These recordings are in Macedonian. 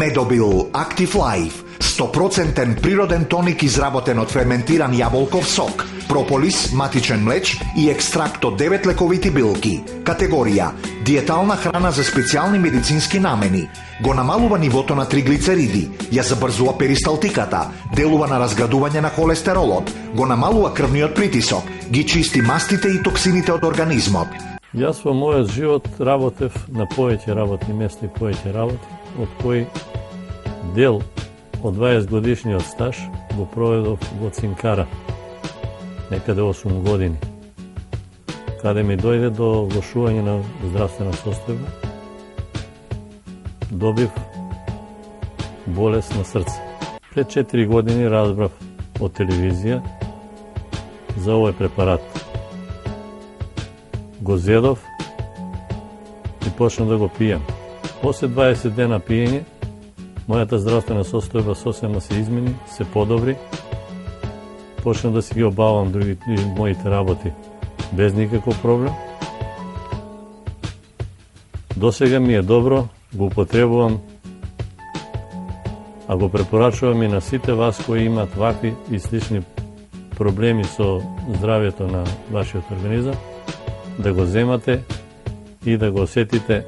Медобил Active Life, 100% природен тоник изработен од ферментиран јаболков сок, прополис, матичен млеч и екстракт од 9 лековити билки. Категорија диетална храна за специјални медицински намени. Го намалува нивото на триглицериди, ја забрзува перисталтиката, делува на разградување на холестеролот, го намалува крвниот притисок, ги чисти мастите и токсините од организмот. Јас во мојот живот работев на повеќе работни места и повеќе работи, од кои дел од 20 годишниот стаж го проведов во Цинкара, некаде 8 години, каде ми дојде до влошување на здравствена состојба. Добив болест на срце. Пред 4 години разбрав од телевизија за овој препарат. Го зедов и почнав да го пијам. После 20 дена пиење, мојата здравствена состојба сосема се измени, се подобри. Почнав да си ги обавам други моите работи без никаков проблем. До сега ми е добро, го употребувам, а го препорачувам и на сите вас кои имат вакви и слични проблеми со здравјето на вашиот организам, да го земате и да го осетите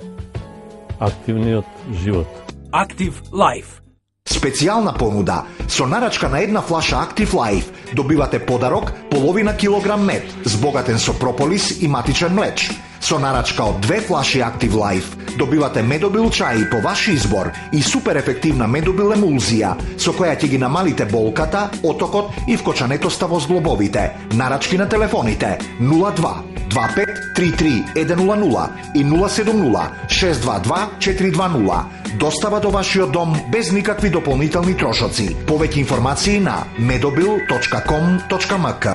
активниот живот. Active Life. Специјална понуда. Со нарачка на една флаша Active Life добивате подарок половина килограм мед, збогатен со прополис и матичен млеч. Со нарачка од 2 флаши Active Life добивате медобил чај по ваш избор и супер ефективна медобил емулзија, со која ќе ги намалите болката, отокот и вкочанетоста во зглобовите. Нарачки на телефоните 02 25 33 100 и 070 622 420. Достава до вашиот дом без никакви дополнителни трошоци. Повеќе информации на medobil.com.mk.